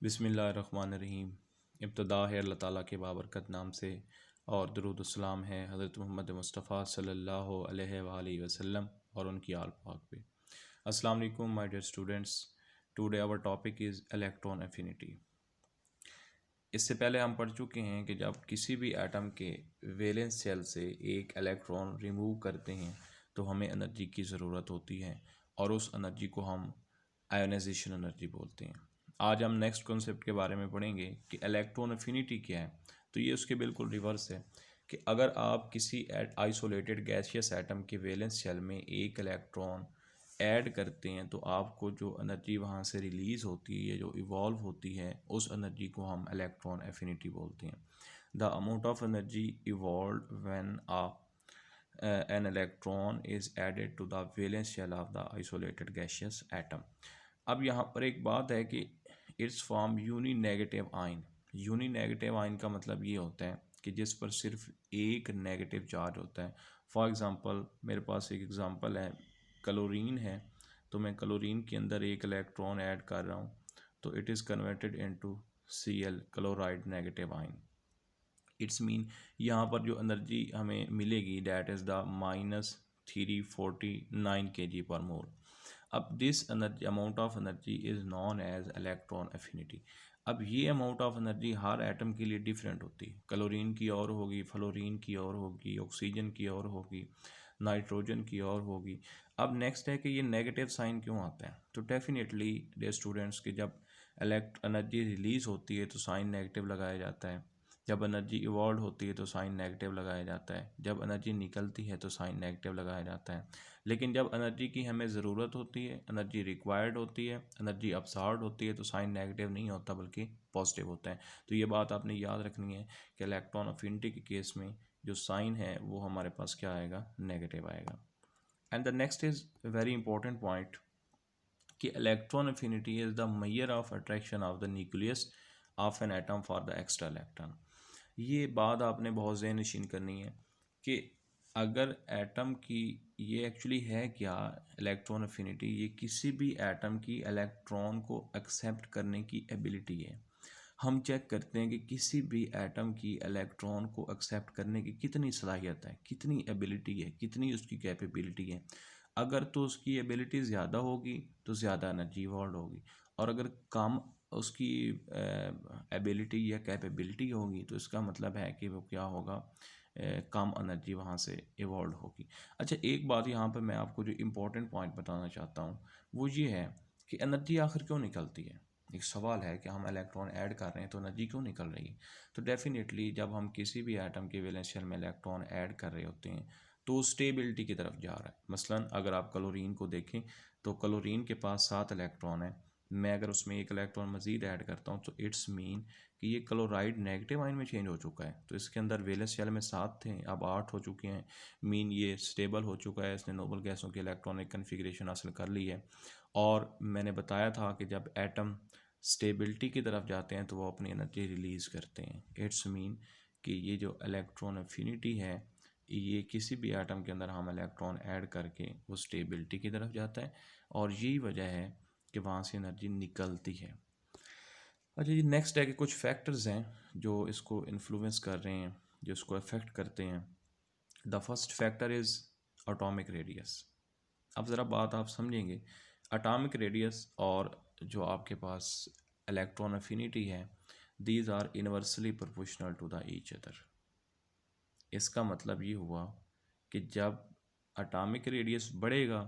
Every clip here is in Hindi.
बिस्मिल्लाहिर्रहमानिर्रहीम। इब्तिदा है अल्लाह ताला के बाबरकत नाम से और दरूद सलाम है हज़रत मोहम्मद मुस्तफ़ा सल्लल्लाहु अलैहि वसल्लम और उनकी आल पाक पे। अस्सलाम वालेकुम my dear students. Today our topic is electron affinity. इससे पहले हम पढ़ चुके हैं कि जब किसी भी एटम के वैलेंस शेल से एक इलेक्ट्रॉन रिमूव करते हैं तो हमें एनर्जी की ज़रूरत होती है और उस एनर्जी को हम आयोनाइजेशन एनर्जी बोलते हैं। आज हम नेक्स्ट कॉन्सेप्ट के बारे में पढ़ेंगे कि इलेक्ट्रॉन एफिनिटी क्या है। तो ये उसके बिल्कुल रिवर्स है कि अगर आप किसी आइसोलेटेड गैसियस एटम के वैलेंस शेल में एक इलेक्ट्रॉन ऐड करते हैं तो आपको जो एनर्जी वहाँ से रिलीज़ होती है, जो इवॉल्व होती है, उस एनर्जी को हम इलेक्ट्रॉन एफिनिटी बोलते हैं। The amount of energy evolve when an electron is added to the valence shell of the isolated gaseous atom। अब यहाँ पर एक बात है कि it's form uni negative ion. Uni negative ion का मतलब ये होता है कि जिस पर सिर्फ एक नेगेटिव चार्ज होता है। फॉर एग्ज़ाम्पल मेरे पास एक एग्ज़ाम्पल है, क्लोरीन है, तो मैं क्लोरीन के अंदर एक इलेक्ट्रॉन ऐड कर रहा हूँ तो it is converted into Cl chloride negative ion. It's mean यहाँ पर जो एनर्जी हमें मिलेगी डैट इज़ द -349 kg/mole। अब this energy amount of energy is known as electron affinity. अब ये अमाउंट ऑफ एनर्जी हर एटम के लिए डिफरेंट होती है। क्लोरीन की और होगी, फ्लोरीन की और होगी, ऑक्सीजन की और होगी, नाइट्रोजन की और होगी। अब नेक्स्ट है कि ये नेगेटिव साइन क्यों आता है। तो डेफिनेटली डियर स्टूडेंट्स कि जब एनर्जी रिलीज़ होती है तो साइन नेगेटिव लगाया जाता है, जब एनर्जी इवॉल्व होती है तो साइन नेगेटिव लगाया जाता है, जब एनर्जी निकलती है तो साइन नेगेटिव लगाया जाता है। लेकिन जब एनर्जी की हमें ज़रूरत होती है, एनर्जी रिक्वायर्ड होती है, एनर्जी अब्सॉर्ब्ड होती है तो साइन नेगेटिव नहीं होता बल्कि पॉजिटिव होता है। तो ये बात आपने याद रखनी है कि इलेक्ट्रॉन एफिनिटी के केस में जो साइन है वो हमारे पास क्या आएगा, नेगेटिव आएगा। And the next is very important point कि electron affinity is the measure of attraction of the nucleus of an atom for the extra electron. ये बात आपने बहुत ज़हन नशीन करनी है कि अगर एटम की ये एक्चुअली है क्या, इलेक्ट्रॉन एफिनिटी ये किसी भी एटम की इलेक्ट्रॉन को एक्सेप्ट करने की एबिलिटी है। हम चेक करते हैं कि किसी भी एटम की इलेक्ट्रॉन को एक्सेप्ट करने की कितनी सलाहियत है, कितनी एबिलिटी है, कितनी उसकी कैपेबिलिटी है। अगर तो उसकी एबिलिटी ज़्यादा होगी तो ज़्यादा एनर्जी इवॉल्व होगी, और अगर कम उसकी एबिलिटी या कैपेबिलिटी होगी तो इसका मतलब है कि वो क्या होगा, कम एनर्जी वहाँ से इवॉल्व होगी। अच्छा, एक बात यहाँ पर मैं आपको जो इम्पोर्टेंट पॉइंट बताना चाहता हूँ वो ये है कि एनर्जी आखिर क्यों निकलती है। एक सवाल है कि हम इलेक्ट्रॉन ऐड कर रहे हैं तो एनर्जी क्यों निकल रही है। तो डेफिनेटली जब हम किसी भी एटम के वैलेंस शेल में इलेक्ट्रॉन ऐड कर रहे होते हैं तो स्टेबिलिटी की तरफ जा रहा है। मसलन अगर आप क्लोरीन को देखें तो क्लोरीन के पास 7 इलेक्ट्रॉन है, मैं अगर उसमें एक इलेक्ट्रॉन मज़ीद ऐड करता हूँ तो इट्स मीन कि ये क्लोराइड नेगेटिव आयन में चेंज हो चुका है। तो इसके अंदर वैलेंस शेल में 7 थे, अब 8 हो चुके हैं। मीन ये स्टेबल हो चुका है, इसने नोबल गैसों की इलेक्ट्रॉनिक कन्फिग्रेशन हासिल कर ली है। और मैंने बताया था कि जब एटम स्टेबिलिटी की तरफ जाते हैं तो वो अपनी एनर्जी रिलीज़ करते हैं। इट्स मीन कि ये जो इलेक्ट्रॉन एफिनिटी है ये किसी भी एटम के अंदर हम इलेक्ट्रॉन ऐड करके वो स्टेबिलिटी की तरफ जाता है और यही वजह है कि वहाँ से एनर्जी निकलती है। अच्छा जी, नेक्स्ट है कि कुछ फैक्टर्स हैं जो इसको इन्फ्लुएंस कर रहे हैं, जो इसको अफेक्ट करते हैं। The first factor is atomic radius. अब ज़रा बात आप समझेंगे, एटॉमिक रेडियस और जो आपके पास इलेक्ट्रॉन एफिनिटी है, these are inversely proportional to the each other. इसका मतलब ये हुआ कि जब एटॉमिक रेडियस बढ़ेगा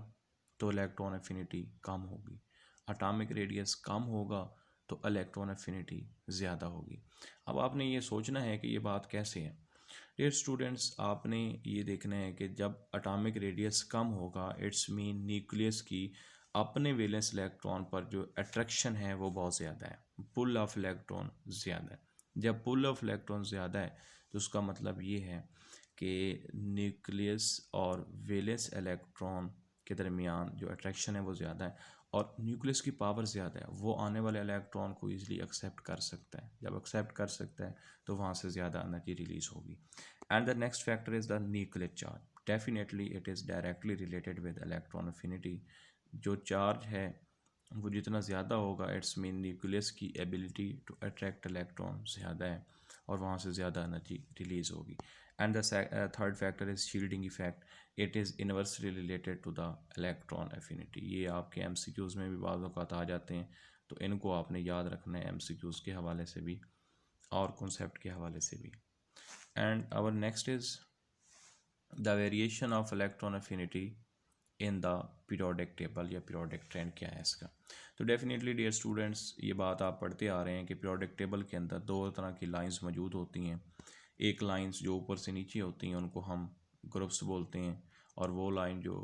तो इलेक्ट्रॉन एफिनिटी कम होगी, एटॉमिक रेडियस कम होगा तो इलेक्ट्रॉन एफिनिटी ज़्यादा होगी। अब आपने ये सोचना है कि ये बात कैसे है। डियर स्टूडेंट्स, आपने ये देखना है कि जब एटॉमिक रेडियस कम होगा इट्स मीन न्यूक्लियस की अपने वैलेंस इलेक्ट्रॉन पर जो अट्रैक्शन है वो बहुत ज़्यादा है, पुल ऑफ इलेक्ट्रॉन ज़्यादा है। जब पुल ऑफ इलेक्ट्रॉन ज़्यादा है तो उसका मतलब ये है कि न्यूक्लियस और वैलेंस इलेक्ट्रॉन के दरमियान जो अट्रैक्शन है वो ज़्यादा है और न्यूक्लियस की पावर ज़्यादा है, वो आने वाले इलेक्ट्रॉन को ईजिली एक्सेप्ट कर सकता है। जब एक्सेप्ट कर सकता है तो वहाँ से ज़्यादा एनर्जी रिलीज़ होगी। And the next factor is the nuclear charge. Definitely it is directly related with electron affinity. जो चार्ज है वो जितना ज़्यादा होगा इट्स मीन न्यूक्लियस की एबिलिटी टू अट्रैक्ट इलेक्ट्रॉन ज़्यादा है और वहाँ से ज़्यादा एनर्जी रिलीज़ होगी। And the third factor is shielding effect, it is inversely related to the electron affinity. ये आपके एमसीक्यूज़ में भी बाज़ औक़ात आ जाते हैं, तो इनको आपने याद रखना है एमसीक्यूज़ के हवाले से भी और कॉन्सेप्ट के हवाले से भी। And our next is the variation of electron affinity in the periodic table या पीरियोडिक ट्रेंड क्या है इसका। तो डेफिनेटली डियर स्टूडेंट्स, ये बात आप पढ़ते आ रहे हैं कि पीरियोडिक टेबल के अंदर दो तरह की लाइंस मौजूद होती हैं। एक लाइंस जो ऊपर से नीचे होती हैं उनको हम ग्रुप्स बोलते हैं, और वो लाइन जो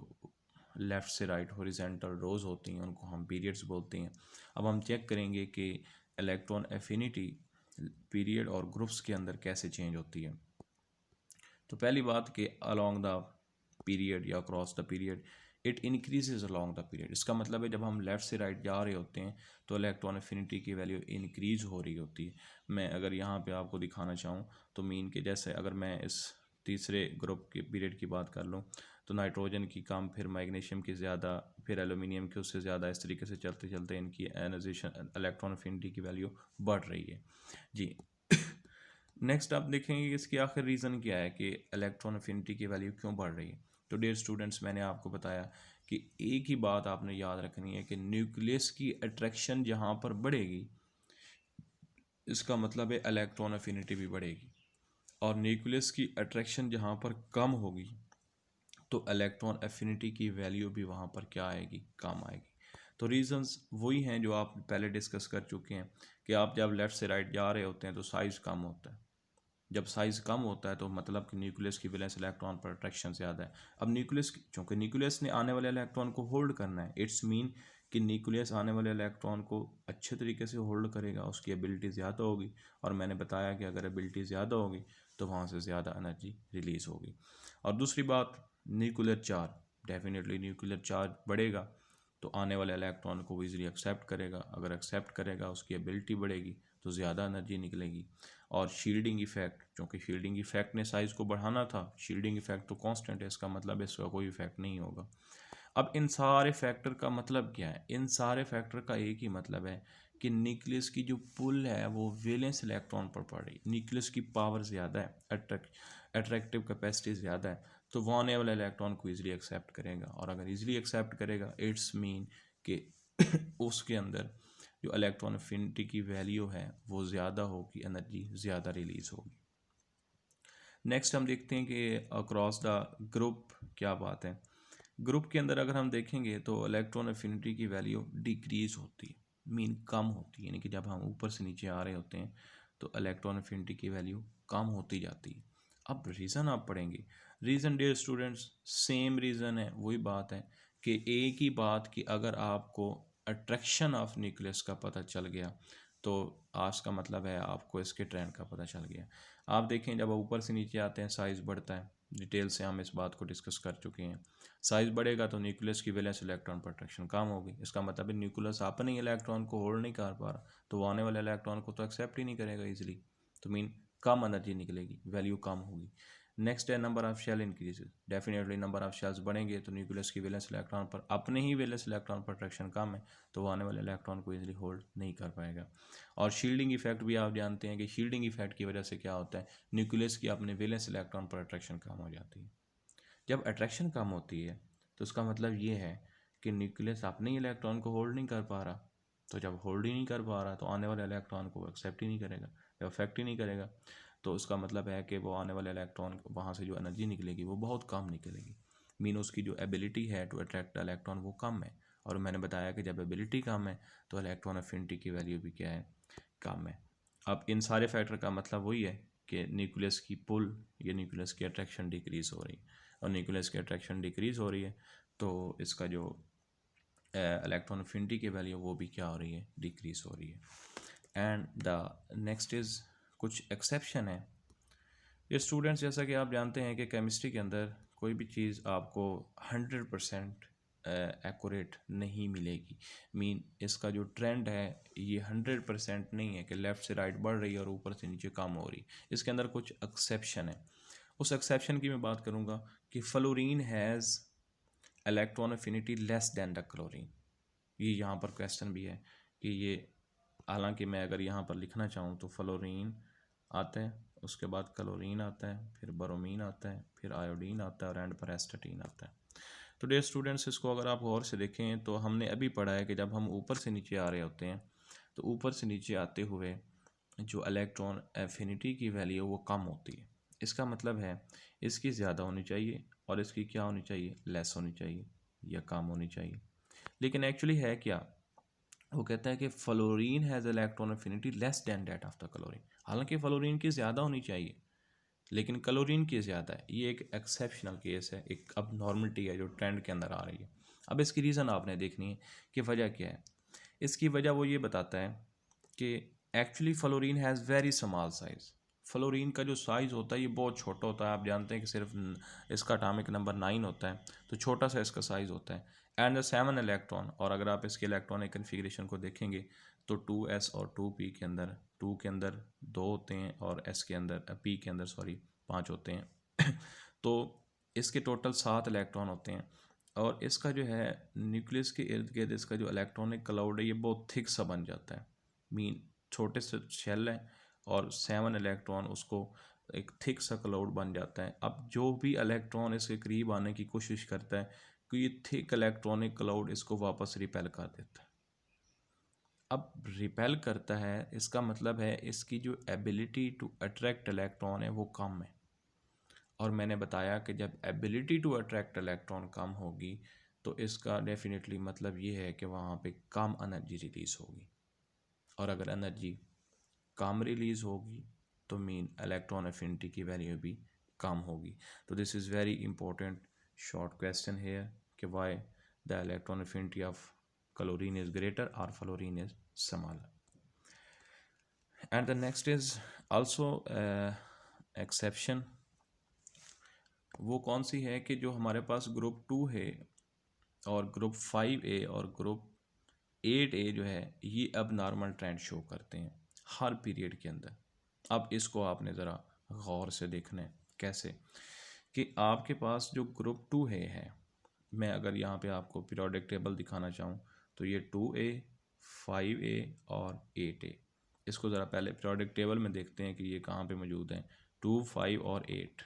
लेफ़्ट से राइट हॉरिजॉन्टल रोज होती हैं उनको हम पीरियड्स बोलते हैं। अब हम चेक करेंगे कि इलेक्ट्रॉन एफिनिटी पीरियड और ग्रुप्स के अंदर कैसे चेंज होती है। तो पहली बात कि अलोंग द पीरियड या cross the period it increases along the period. इसका मतलब है जब हम लेफ़्ट से राइट जा रहे होते हैं तो इलेक्ट्रॉन एफिनिटी की वैल्यू इंक्रीज हो रही होती है। मैं अगर यहाँ पे आपको दिखाना चाहूँ तो मीन के जैसे अगर मैं इस तीसरे ग्रुप के पीरियड की बात कर लूँ तो नाइट्रोजन की कम, फिर मैग्नीशियम की ज़्यादा, फिर एल्यूमिनियम की उससे ज़्यादा, इस तरीके से चलते चलते इनकी एनाइजेशन इलेक्ट्रॉन एफिनिटी की वैल्यू बढ़ रही है जी। नेक्स्ट आप देखेंगे कि इसकी आखिर रीज़न क्या है कि इलेक्ट्रॉन एफिनिटी की वैल्यू क्यों बढ़ रही है। तो डियर स्टूडेंट्स, मैंने आपको बताया कि एक ही बात आपने याद रखनी है कि न्यूक्लियस की अट्रैक्शन जहाँ पर बढ़ेगी इसका मतलब है इलेक्ट्रॉन एफिनिटी भी बढ़ेगी, और न्यूक्लियस की अट्रैक्शन जहाँ पर कम होगी तो इलेक्ट्रॉन एफिनिटी की वैल्यू भी वहाँ पर क्या आएगी, कम आएगी। तो रीज़न्स वही हैं जो आप पहले डिस्कस कर चुके हैं कि आप जब लेफ़्ट से राइट जा रहे होते हैं तो साइज़ कम होता है। जब साइज़ कम होता है तो मतलब कि न्यूक्लियस की वैलेंस इलेक्ट्रॉन पर अट्रैक्शन ज़्यादा है। अब न्यूक्लियस, चूँकि न्यूक्लियस ने आने वाले इलेक्ट्रॉन को होल्ड करना है, इट्स मीन कि न्यूक्लियस आने वाले इलेक्ट्रॉन को अच्छे तरीके से होल्ड करेगा, उसकी एबिलिटी ज़्यादा होगी। और मैंने बताया कि अगर एबिलिटी ज़्यादा होगी तो वहाँ से ज़्यादा एनर्जी रिलीज़ होगी। और दूसरी बात, nuclear charge, definitely nuclear charge बढ़ेगा तो आने वाले इलेक्ट्रॉन को वो ईजिली एक्सेप्ट करेगा। अगर एक्सेप्ट करेगा उसकी एबिलिटी बढ़ेगी तो ज़्यादा एनर्जी निकलेगी। और शील्डिंग इफेक्ट, क्योंकि शील्डिंग इफेक्ट ने साइज़ को बढ़ाना था, शील्डिंग इफेक्ट तो कांस्टेंट है, इसका मतलब इसका कोई इफेक्ट नहीं होगा। अब इन सारे फैक्टर का मतलब क्या है? इन सारे फैक्टर का एक ही मतलब है कि न्यूक्लियस की जो पुल है वो वैलेंस इलेक्ट्रॉन पर पड़ रही है। न्यूक्लियस की पावर ज़्यादा है, अट्रैक्टिव कैपेसिटी ज़्यादा है, तो वो आने वाले इलेक्ट्रॉन को ईजिली एक्सेप्ट करेगा। और अगर ईजिली एक्सेप्ट करेगा इट्स मीन कि उसके अंदर जो इलेक्ट्रॉन एफिनिटी की वैल्यू है वो ज़्यादा होगी, एनर्जी ज़्यादा रिलीज़ होगी। नेक्स्ट हम देखते हैं कि अक्रॉस द ग्रुप क्या बात है। ग्रुप के अंदर अगर हम देखेंगे तो इलेक्ट्रॉन एफिनिटी की वैल्यू डिक्रीज होती है, मीन कम होती है। यानी कि जब हम ऊपर से नीचे आ रहे होते हैं तो इलेक्ट्रॉन एफिनिटी की वैल्यू कम होती जाती है। अब रीज़न आप पढ़ेंगे, reason dear students same reason है, वही बात है कि एक ही बात कि अगर आपको अट्रैक्शन ऑफ न्यूक्लियस का पता चल गया तो आज का मतलब है आपको इसके ट्रेंड का पता चल गया। आप देखें जब ऊपर से नीचे आते हैं साइज़ बढ़ता है, डिटेल से हम इस बात को डिस्कस कर चुके हैं। साइज़ बढ़ेगा तो न्यूक्लियस की वैलेंस इलेक्ट्रॉन पर अट्रैक्शन कम होगी। इसका मतलब है न्यूक्लियस अपने ही इलेक्ट्रॉन को होल्ड नहीं कर पा रहा, तो वो आने वाले इलेक्ट्रॉन को तो एक्सेप्ट ही नहीं करेगा ईजिली, तो मीन कम एनर्जी निकलेगी, वैल्यू कम होगी। नेक्स्ट है number of shell increases, definitely number of shells बढ़ेंगे तो न्यूक्लियस की वैलेंस इलेक्ट्रॉन पर, अपने ही वैलेंस इलेक्ट्रॉन पर अट्रैक्शन कम है, तो वो आने वाले इलेक्ट्रॉन को ईजिली होल्ड नहीं कर पाएगा। और शील्डिंग इफेक्ट भी आप जानते हैं कि शील्डिंग इफेक्ट की वजह से क्या होता है, न्यूक्लियस की अपने वैलेंस इलेक्ट्रॉन पर अट्रैक्शन कम हो जाती है। जब अट्रैक्शन कम होती है तो उसका मतलब ये है कि न्यूक्लियस अपने ही इलेक्ट्रॉन को होल्ड नहीं कर पा रहा, तो जब होल्ड ही नहीं कर पा रहा तो आने वाले इलेक्ट्रॉन को एक्सेप्ट ही नहीं करेगा, जब अफेक्ट ही नहीं करेगा तो उसका मतलब है कि वो आने वाले इलेक्ट्रॉन वहाँ से जो एनर्जी निकलेगी वो बहुत कम निकलेगी। मीन उसकी जो एबिलिटी है टू अट्रैक्ट इलेक्ट्रॉन वो कम है। और मैंने बताया कि जब एबिलिटी कम है तो इलेक्ट्रॉन एफिनिटी की वैल्यू भी क्या है, कम है। अब इन सारे फैक्टर का मतलब वही है कि न्यूक्लियस की पुल या न्यूक्लियस की अट्रैक्शन डिक्रीज हो रही है, और न्यूक्लियस की अट्रैक्शन डिक्रीज हो रही है तो इसका जो इलेक्ट्रॉन एफिनिटी की वैल्यू वो भी क्या हो रही है, डिक्रीज हो रही है। एंड द नेक्स्ट इज़ कुछ एक्सेप्शन है। ये स्टूडेंट्स, जैसा कि आप जानते हैं कि केमिस्ट्री के अंदर कोई भी चीज़ आपको 100% एक्यूरेट नहीं मिलेगी। मीन इसका जो ट्रेंड है ये 100% नहीं है कि लेफ़्ट से राइट बढ़ रही है और ऊपर से नीचे कम हो रही। इसके अंदर कुछ एक्सेप्शन है। उस एक्सेप्शन की मैं बात करूँगा कि fluorine has electron affinity less then the chlorine. ये यहाँ पर क्वेश्चन भी है कि ये, हालांकि मैं अगर यहाँ पर लिखना चाहूँ तो फ्लोरीन आता है, उसके बाद क्लोरीन आता है, फिर ब्रोमीन आता है, फिर आयोडीन आता है और एंड पर एस्टेटीन आता है। तो डियर स्टूडेंट्स, इसको अगर आप गौर से देखें तो हमने अभी पढ़ा है कि जब हम ऊपर से नीचे आ रहे होते हैं तो ऊपर से नीचे आते हुए जो इलेक्ट्रॉन एफिनिटी की वैल्यू वो कम होती है। इसका मतलब है इसकी ज़्यादा होनी चाहिए और इसकी क्या होनी चाहिए, लेस होनी चाहिए या कम होनी चाहिए। लेकिन एक्चुअली है क्या, वो कहता है कि fluorine has electron affinity less than that of the chlorine. हालांकि फ्लोरीन की ज़्यादा होनी चाहिए लेकिन क्लोरीन की ज़्यादा है। ये एक एक्सेप्शनल केस है, एक अब नॉर्मलिटी है जो ट्रेंड के अंदर आ रही है। अब इसकी रीज़न आपने देखनी है कि वजह क्या है। इसकी वजह वो ये बताता है कि actually fluorine has very small size. Fluorine का जो साइज़ होता है ये बहुत छोटा होता है। आप जानते हैं कि सिर्फ इसका एटॉमिक नंबर 9 होता है, तो छोटा सा इसका साइज़ होता है। एंड द 7 इलेक्ट्रॉन, और अगर आप इसके इलेक्ट्रॉनिक कन्फिग्रेशन को देखेंगे तो 2s और 2p के अंदर, 2 के अंदर 2 होते हैं और s के अंदर, p के अंदर सॉरी 5 होते हैं। तो इसके टोटल 7 इलेक्ट्रॉन होते हैं और इसका जो है न्यूक्लियस के इर्द गिर्द इसका जो इलेक्ट्रॉनिक क्लाउड है ये बहुत थिक सा बन जाता है। मीन छोटे से शेल है और 7 इलेक्ट्रॉन उसको एक थिक सा क्लाउड बन जाता है। अब जो भी इलेक्ट्रॉन इसके करीब आने की कोशिश करता है कि ये थिक इलेक्ट्रॉनिक क्लाउड इसको वापस रिपेल कर देता है। अब रिपेल करता है इसका मतलब है इसकी जो एबिलिटी टू अट्रैक्ट इलेक्ट्रॉन है वो कम है। और मैंने बताया कि जब एबिलिटी टू अट्रैक्ट इलेक्ट्रॉन कम होगी तो इसका डेफिनेटली मतलब ये है कि वहाँ पे कम एनर्जी रिलीज़ होगी, और अगर एनर्जी कम रिलीज़ होगी तो मीन इलेक्ट्रॉन एफिनिटी की वैल्यू भी कम होगी। तो this is very important short question here कि why the electron affinity of chlorine is greater or fluorine is smaller. And the next is also exception। वो कौन सी है कि जो हमारे पास ग्रुप 2 है और ग्रुप 5A और ग्रुप 8A जो है ये अब नॉर्मल ट्रेंड शो करते हैं हर पीरियड के अंदर। अब इसको आपने ज़रा गौर से देखना है कैसे कि आपके पास जो ग्रुप 2 है, मैं अगर यहाँ पे आपको पीरियोडिक टेबल दिखाना चाहूँ तो ये 2A 5A और 8A। इसको ज़रा पहले पीरियोडिक टेबल में देखते हैं कि ये कहाँ पे मौजूद हैं, 2 5 और 8।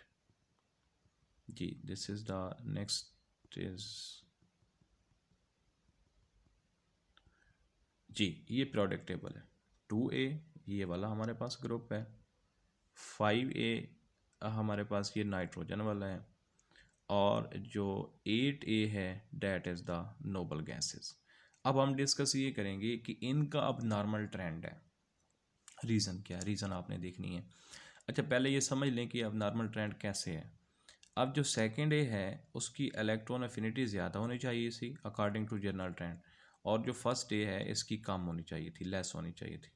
जी this is the next is, जी ये पीरियोडिक टेबल है। 2A ये वाला हमारे पास ग्रुप है, 5A हमारे पास ये नाइट्रोजन वाला है, और जो 8A है that is the noble gases. अब हम डिस्कस ये करेंगे कि इनका अब नॉर्मल ट्रेंड है। रीज़न क्या है, रीज़न आपने देखनी है। अच्छा पहले ये समझ लें कि अब नॉर्मल ट्रेंड कैसे है। अब जो सेकेंड ए है उसकी इलेक्ट्रॉन एफिनिटी ज़्यादा होनी चाहिए थी अकॉर्डिंग टू जनरल ट्रेंड, और जो फर्स्ट ए है इसकी कम होनी चाहिए थी, लेस होनी चाहिए थी।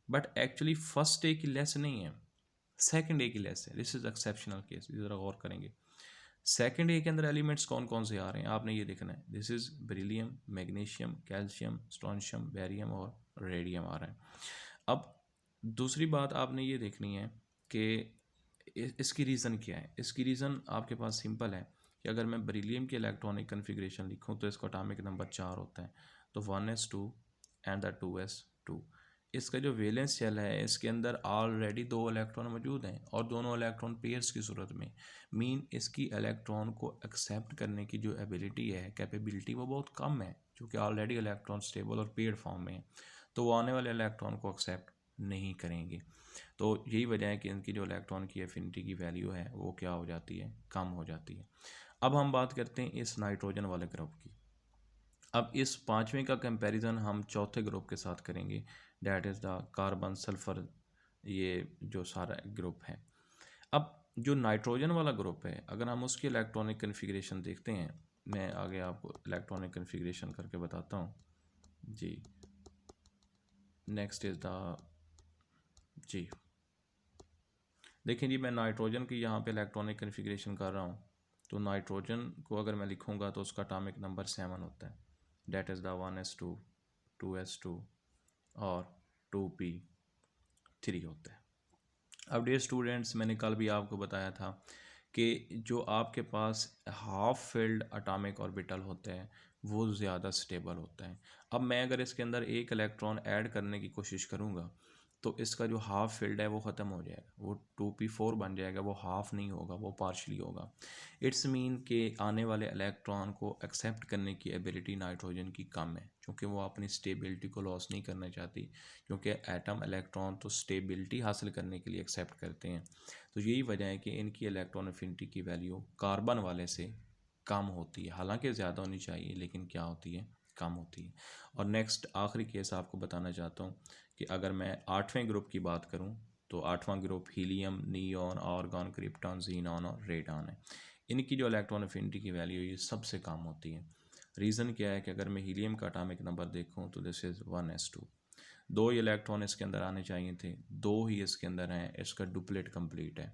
बट एक्चुअली फर्स्ट ए की लेस नहीं है, सेकेंड ए की लेस है। दिस इज़ एक्सेप्शनल केस, ज़रा गौर करेंगे। सेकेंड ए के अंदर एलिमेंट्स कौन कौन से आ रहे हैं आपने ये देखना है। This is beryllium, magnesium, calcium, strontium, barium और रेडियम आ रहा है। अब दूसरी बात आपने ये देखनी है कि इसकी रीज़न क्या है। इसकी रीज़न आपके पास सिंपल है कि अगर मैं बेरिलियम की इलेक्ट्रॉनिक कन्फिग्रेशन लिखूं तो इसका एटॉमिक नंबर 4 होता है, तो 1s2 एंड द 2s2। इसका जो वैलेंस शेल है इसके अंदर ऑलरेडी 2 इलेक्ट्रॉन मौजूद हैं और दोनों इलेक्ट्रॉन पेयर्स की सूरत में। मीन इसकी इलेक्ट्रॉन को एक्सेप्ट करने की जो एबिलिटी है, कैपेबिलिटी, वो बहुत कम है, क्योंकि ऑलरेडी इलेक्ट्रॉन स्टेबल और पेयर्ड फॉर्म में है, तो वो आने वाले इलेक्ट्रॉन को एक्सेप्ट नहीं करेंगे। तो यही वजह है कि इनकी जो इलेक्ट्रॉन की एफिनिटी की वैल्यू है वो क्या हो जाती है, कम हो जाती है। अब हम बात करते हैं इस नाइट्रोजन वाले ग्रुप की। अब इस पाँचवें का कंपैरिजन हम चौथे ग्रुप के साथ करेंगे, that is the carbon sulphur, ये जो सारा ग्रुप है। अब जो नाइट्रोजन वाला ग्रुप है अगर हम उसकी इलेक्ट्रॉनिक कन्फिग्रेशन देखते हैं, मैं आगे आपको इलेक्ट्रॉनिक कन्फिग्रेशन करके बताता हूँ। जी नेक्स्ट इज़ द, जी देखिए जी मैं नाइट्रोजन की यहाँ पे इलेक्ट्रॉनिक कन्फिग्रेशन कर रहा हूँ, तो नाइट्रोजन को अगर मैं लिखूँगा तो उसका एटॉमिक नंबर 7 होता है, that is the 1s2 2s2 और 2p3 होता है। अब डियर स्टूडेंट्स, मैंने कल भी आपको बताया था कि जो आपके पास हाफ फिल्ड एटॉमिक ऑर्बिटल होते हैं वो ज़्यादा स्टेबल होता है। अब मैं अगर इसके अंदर एक इलेक्ट्रॉन ऐड करने की कोशिश करूँगा तो इसका जो हाफ फील्ड है वो ख़त्म हो जाएगा, वो 2p4 बन जाएगा, वो हाफ नहीं होगा, वो पार्शली होगा। इट्स मीन के आने वाले इलेक्ट्रॉन को एक्सेप्ट करने की एबिलिटी नाइट्रोजन की कम है, क्योंकि वो अपनी स्टेबिलिटी को लॉस नहीं करना चाहती, क्योंकि एटम इलेक्ट्रॉन तो स्टेबिलिटी हासिल करने के लिए एक्सेप्ट करते हैं। तो यही वजह है कि इनकी इलेक्ट्रॉन एफिनिटी की वैल्यू कार्बन वाले से कम होती है, हालांकि ज़्यादा होनी चाहिए लेकिन क्या होती है, कम होती है। और नेक्स्ट आखिरी केस आपको बताना चाहता हूँ कि अगर मैं 8वें ग्रुप की बात करूँ तो 8वां group helium, neon, argon, krypton, xenon और रेडॉन है। इनकी जो इलेक्ट्रॉन एफिनिटी की वैल्यू है ये सबसे कम होती है। रीज़न क्या है कि अगर मैं हीलियम का एटॉमिक नंबर देखूँ तो this is 1s2। 2 he electron इसके अंदर आने चाहिए थे, 2 ही इसके अंदर हैं, इसका डुप्लेट कंप्लीट है।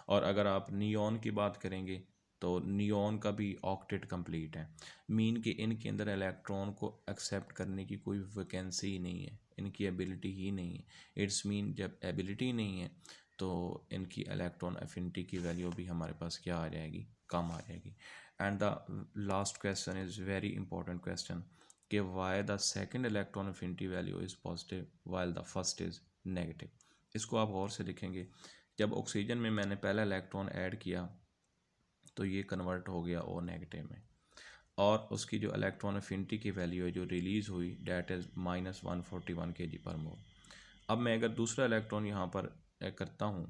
और अगर आप नियॉन की बात करेंगे तो नियॉन का भी ऑक्टेट कंप्लीट है। मीन कि इनके अंदर इलेक्ट्रॉन को एक्सेप्ट करने की कोई वैकेंसी ही नहीं है, इनकी एबिलिटी ही नहीं है। इट्स मीन जब एबिलिटी नहीं है तो इनकी इलेक्ट्रॉन एफिनिटी की वैल्यू भी हमारे पास क्या आ जाएगी, कम आ जाएगी। And the last question is very important question कि why the second electron affinity value is positive while the first is negative. इसको आप गौर से लिखेंगे। जब ऑक्सीजन में मैंने पहला इलेक्ट्रॉन ऐड किया तो ये कन्वर्ट हो गया ओ नेगेटिव में, और उसकी जो इलेक्ट्रॉन एफिनिटी की वैल्यू है जो रिलीज़ हुई डैट इज़ -141 kg/mol। अब मैं अगर दूसरा इलेक्ट्रॉन यहाँ पर करता हूँ,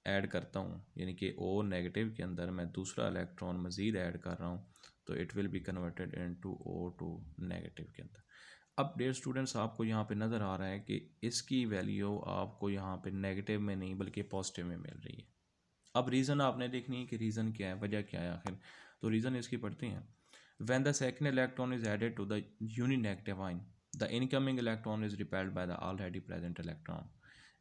ऐड करता हूँ, यानी कि ओ नेगेटिव के अंदर मैं दूसरा इलेक्ट्रॉन मज़ीद ऐड कर रहा हूँ तो it will be converted into O2 negative के अंदर। अब डियर स्टूडेंट्स आपको यहाँ पे नज़र आ रहा है कि इसकी वैल्यू आपको यहाँ पे नेगेटिव में नहीं बल्कि पॉजिटिव में मिल रही है। अब रीज़न आपने देखनी है कि रीज़न क्या है, वजह क्या है आखिर। तो रीज़न इसकी पढ़ते हैं। When the second electron is added to the uninegative ion, the incoming electron is repelled by the already present electron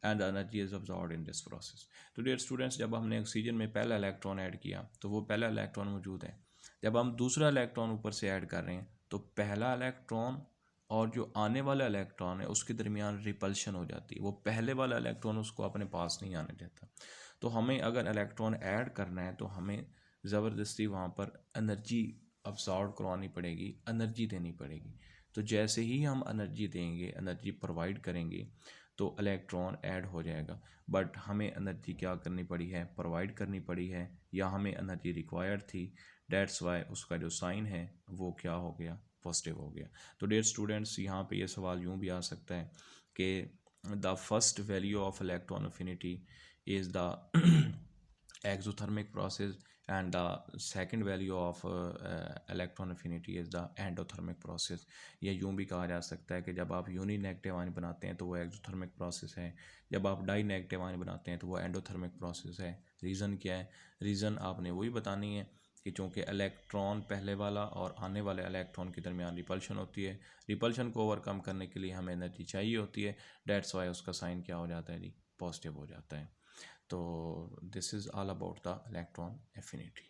and the energy is absorbed in this process. तो डियर स्टूडेंट्स जब हमने ऑक्सीजन में पहला इलेक्ट्रॉन ऐड किया तो वो पहला इलेक्ट्रॉन मौजूद है। जब हम दूसरा इलेक्ट्रॉन ऊपर से ऐड कर रहे हैं तो पहला इलेक्ट्रॉन और जो आने वाला इलेक्ट्रॉन है उसके दरमियान रिपल्शन हो जाती है, वो पहले वाला इलेक्ट्रॉन उसको अपने पास नहीं आने देता। तो हमें अगर इलेक्ट्रॉन ऐड करना है तो हमें ज़बरदस्ती वहाँ पर एनर्जी अब्सॉर्ब करवानी पड़ेगी, एनर्जी देनी पड़ेगी। तो जैसे ही हम एनर्जी देंगे, एनर्जी प्रोवाइड करेंगे तो इलेक्ट्रॉन ऐड हो जाएगा। बट हमें एनर्जी क्या करनी पड़ी है, प्रोवाइड करनी पड़ी है, या हमें एनर्जी रिक्वायर्ड थी, डेट्स वाई उसका जो साइन है वो क्या हो गया, पॉजिटिव हो गया। तो डियर स्टूडेंट्स यहाँ पे ये सवाल यूँ भी आ सकता है कि the first value of electron affinity is the exothermic process and the second value of electron affinity is the endothermic process। या यूँ भी कहा जा सकता है कि जब आप यूनी नेगेटिव आयन बनाते हैं तो वो एक्सोथर्मिक प्रोसेस है, जब आप डाई नेगेटिव आयन बनाते हैं तो वो एंडोथर्मिक प्रोसेस है। रीज़न क्या है, रीज़न आपने वही बतानी है कि चूँकि इलेक्ट्रॉन पहले वाला और आने वाले इलेक्ट्रॉन के दरमियान रिपल्शन होती है, रिपल्शन को ओवरकम करने के लिए हमें एनर्जी चाहिए होती है, डेट्स वाई उसका साइन क्या हो जाता है जी, पॉजिटिव हो जाता है। तो this is all about the electron affinity.